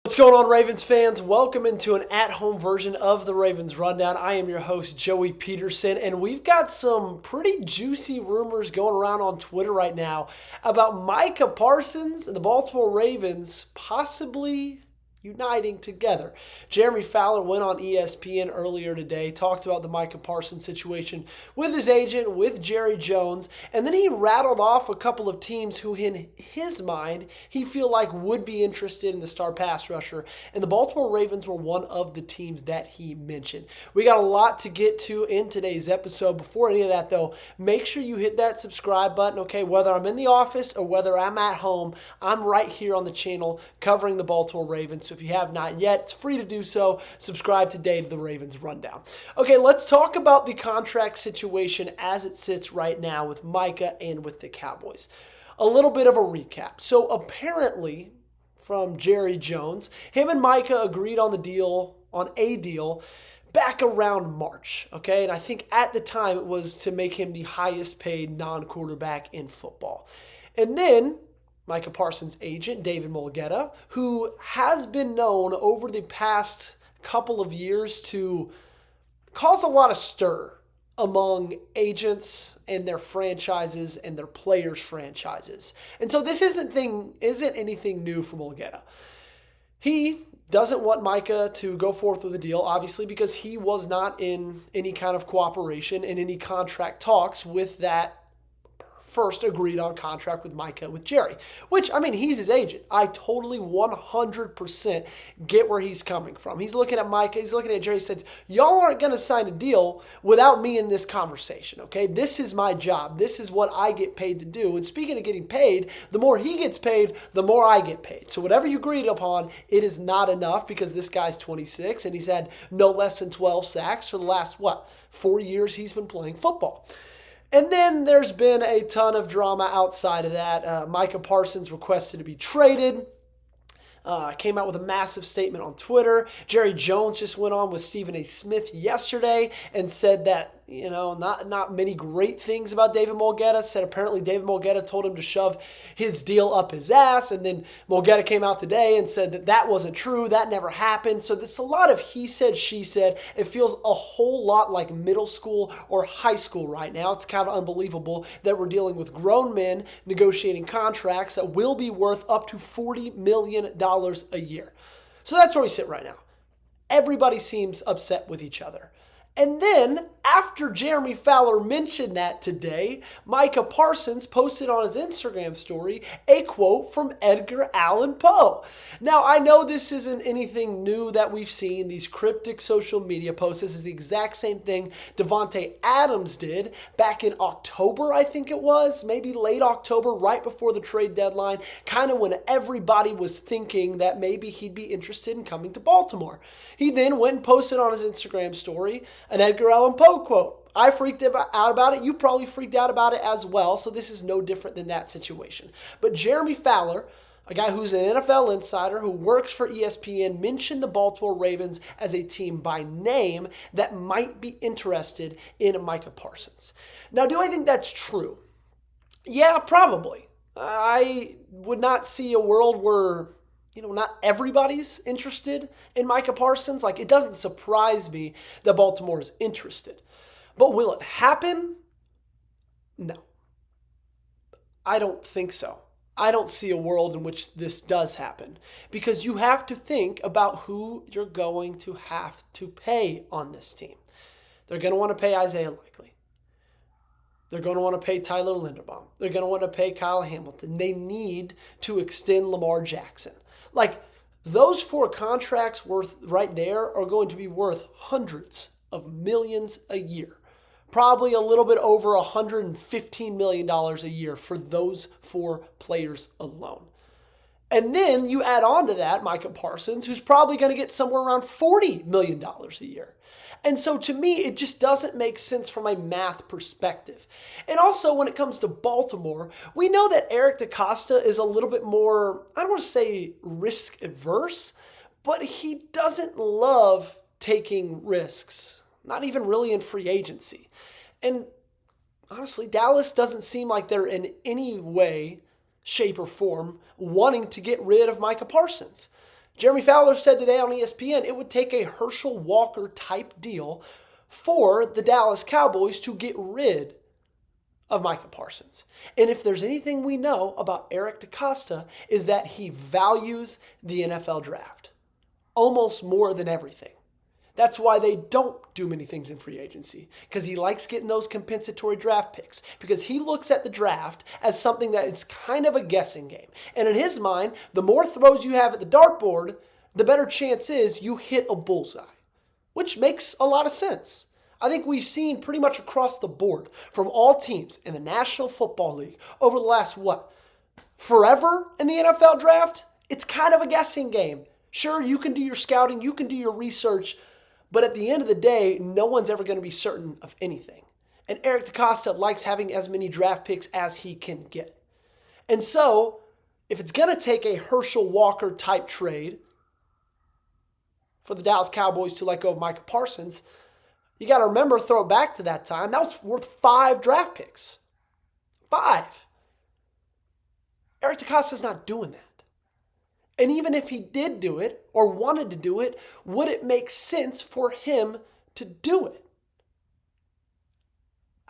What's going on, Ravens fans? Welcome into an at-home version of the Ravens Rundown. I am your host, Joey Petersen, and we've got some pretty juicy rumors going around on Twitter right now about Micah Parsons and the Baltimore Ravens possibly uniting together. Jeremy Fowler went on ESPN earlier today, talked about the Micah Parsons situation with his agent, with Jerry Jones, and then he rattled off a couple of teams who, in his mind, he feel like would be interested in the star pass rusher, and the Baltimore Ravens were one of the teams that he mentioned. We got a lot to get to in today's episode. Before any of that, though, make sure you hit that subscribe button, okay? Whether I'm in the office or whether I'm at home, I'm right here on the channel covering the Baltimore Ravens. So if you have not yet, it's free to do so. Subscribe today to the Ravens Rundown. Okay, let's talk about the contract situation as it sits right now with Micah and with the Cowboys. A little bit of a recap. So apparently, from Jerry Jones, him and Micah agreed on a deal back around March, okay? And I think at the time it was to make him the highest paid non-quarterback in football. And then Micah Parsons' agent, David Mulgeta, who has been known over the past couple of years to cause a lot of stir among agents and their franchises and their players' franchises. And so this isn't anything new for Mulgeta. He doesn't want Micah to go forth with a deal, obviously, because he was not in any kind of cooperation in any contract talks with that first agreed on contract with Micah with Jerry, which, I mean, he's his agent. I totally 100% get where he's coming from. He's looking at Micah, he's looking at Jerry, he says, y'all aren't going to sign a deal without me in this conversation, okay? This is my job. This is what I get paid to do. And speaking of getting paid, the more he gets paid, the more I get paid. So whatever you agreed upon, it is not enough because this guy's 26 and he's had no less than 12 sacks for the last, 4 years he's been playing football. And then there's been a ton of drama outside of that. Micah Parsons requested to be traded. Came out with a massive statement on Twitter. Jerry Jones just went on with Stephen A. Smith yesterday and said that, not many great things about David Mulgeta. Said apparently David Mulgeta told him to shove his deal up his ass. And then Mulgeta came out today and said that wasn't true. That never happened. So there's a lot of he said, she said. It feels a whole lot like middle school or high school right now. It's kind of unbelievable that we're dealing with grown men negotiating contracts that will be worth up to $40 million a year. So that's where we sit right now. Everybody seems upset with each other. And then, after Jeremy Fowler mentioned that today, Micah Parsons posted on his Instagram story a quote from Edgar Allan Poe. Now, I know this isn't anything new that we've seen, these cryptic social media posts. This is the exact same thing Devontae Adams did back in October, I think it was, maybe late October, right before the trade deadline, kind of when everybody was thinking that maybe he'd be interested in coming to Baltimore. He then went and posted on his Instagram story an Edgar Allan Poe quote. I freaked out about it. You probably freaked out about it as well. So this is no different than that situation. But Jeremy Fowler, a guy who's an NFL insider who works for ESPN, mentioned the Baltimore Ravens as a team by name that might be interested in Micah Parsons. Now, do I think that's true? Yeah, probably. I would not see a world where not everybody's interested in Micah Parsons. Like, it doesn't surprise me that Baltimore is interested. But will it happen? No. I don't think so. I don't see a world in which this does happen because you have to think about who you're going to have to pay on this team. They're going to want to pay Isaiah Likely. They're going to want to pay Tyler Linderbaum. They're going to want to pay Kyle Hamilton. They need to extend Lamar Jackson. Like, those four contracts worth right there are going to be worth hundreds of millions a year. Probably a little bit over $115 million a year for those four players alone. And then you add on to that Micah Parsons, who's probably going to get somewhere around $40 million a year. And so to me, it just doesn't make sense from a math perspective. And also when it comes to Baltimore, we know that Eric DeCosta is a little bit more, I don't want to say risk averse, but he doesn't love taking risks, not even really in free agency. And honestly, Dallas doesn't seem like they're in any way, shape, or form wanting to get rid of Micah Parsons. Jeremy Fowler said today on ESPN it would take a Herschel Walker type deal for the Dallas Cowboys to get rid of Micah Parsons. And if there's anything we know about Eric DeCosta is that he values the NFL draft almost more than everything. That's why they don't do many things in free agency, because he likes getting those compensatory draft picks, because he looks at the draft as something that is kind of a guessing game. And in his mind, the more throws you have at the dartboard, the better chance is you hit a bullseye, which makes a lot of sense. I think we've seen pretty much across the board from all teams in the National Football League over the last, forever in the NFL draft, it's kind of a guessing game. Sure, you can do your scouting, you can do your research, but at the end of the day, no one's ever going to be certain of anything. And Eric DeCosta likes having as many draft picks as he can get. And so, if it's going to take a Herschel Walker type trade for the Dallas Cowboys to let go of Micah Parsons, you got to remember, throw it back to that time, that was worth 5 draft picks. 5. Eric DeCosta's not doing that. And even if he did do it or wanted to do it, would it make sense for him to do it?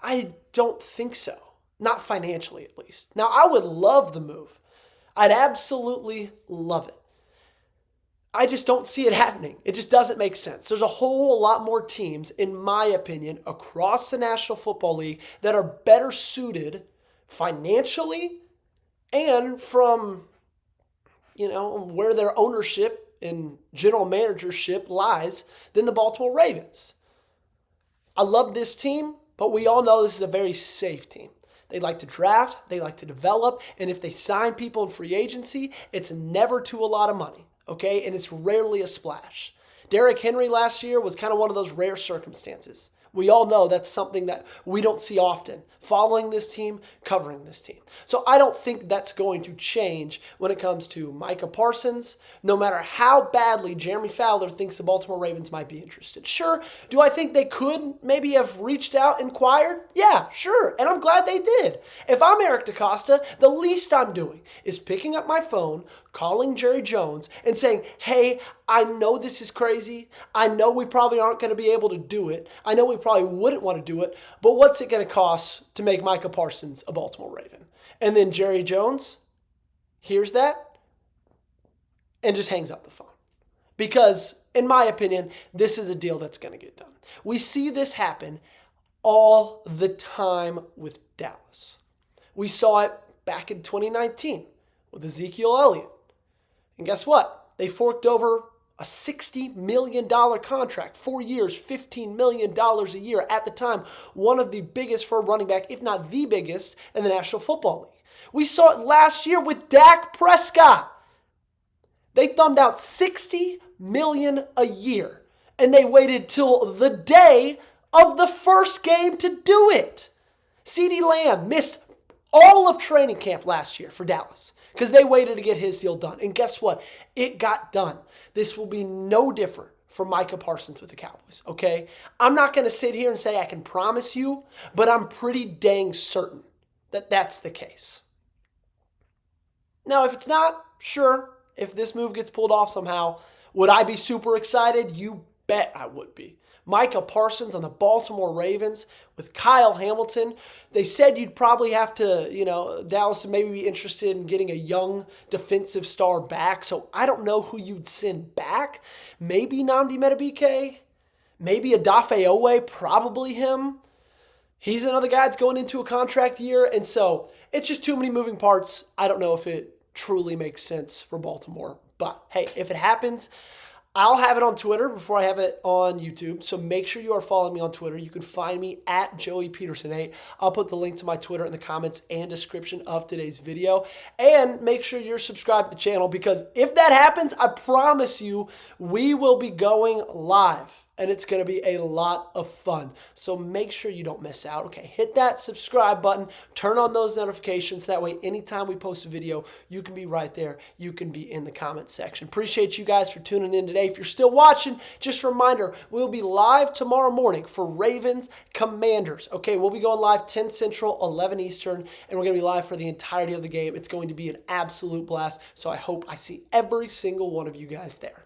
I don't think so. Not financially, at least. Now, I would love the move. I'd absolutely love it. I just don't see it happening. It just doesn't make sense. There's a whole lot more teams, in my opinion, across the National Football League that are better suited financially and from where their ownership and general managership lies than the Baltimore Ravens. I love this team, but we all know this is a very safe team. They like to draft, they like to develop, and if they sign people in free agency, it's never to a lot of money, okay? And it's rarely a splash. Derrick Henry last year was kind of one of those rare circumstances. We all know that's something that we don't see often, following this team, covering this team. So I don't think that's going to change when it comes to Micah Parsons, no matter how badly Jeremy Fowler thinks the Baltimore Ravens might be interested. Sure, do I think they could maybe have reached out, inquired? Yeah, sure, and I'm glad they did. If I'm Eric DeCosta, the least I'm doing is picking up my phone, calling Jerry Jones, and saying, hey, I know this is crazy. I know we probably aren't going to be able to do it. I know we probably wouldn't want to do it, but what's it going to cost to make Micah Parsons a Baltimore Raven? And then Jerry Jones hears that and just hangs up the phone. Because, in my opinion, this is a deal that's going to get done. We see this happen all the time with Dallas. We saw it back in 2019 with Ezekiel Elliott. And guess what? They forked over a $60 million contract, 4 years, $15 million a year. At the time, one of the biggest for a running back, if not the biggest, in the National Football League. We saw it last year with Dak Prescott. They thumbed out $60 million a year, and they waited till the day of the first game to do it. CeeDee Lamb missed all of training camp last year for Dallas because they waited to get his deal done. And guess what? It got done. This will be no different for Micah Parsons with the Cowboys, okay? I'm not going to sit here and say I can promise you, but I'm pretty dang certain that that's the case. Now, if it's not, sure, if this move gets pulled off somehow, would I be super excited? You bet I would be. Micah Parsons on the Baltimore Ravens with Kyle Hamilton. They said you'd probably have to, Dallas would maybe be interested in getting a young defensive star back. So I don't know who you'd send back. Maybe Nnamdi Madubuike. Maybe Odafe Owe, probably him. He's another guy that's going into a contract year. And so it's just too many moving parts. I don't know if it truly makes sense for Baltimore. But hey, if it happens, I'll have it on Twitter before I have it on YouTube, so make sure you are following me on Twitter. You can find me at Joey Petersen 8. I'll put the link to my Twitter in the comments and description of today's video. And make sure you're subscribed to the channel, because if that happens, I promise you we will be going live and it's going to be a lot of fun. So make sure you don't miss out. Okay, hit that subscribe button, turn on those notifications. That way, anytime we post a video, you can be right there. You can be in the comments section. Appreciate you guys for tuning in today. If you're still watching, just a reminder, we'll be live tomorrow morning for Ravens Commanders. Okay, we'll be going live 10 Central, 11 Eastern, and we're going to be live for the entirety of the game. It's going to be an absolute blast. So I hope I see every single one of you guys there.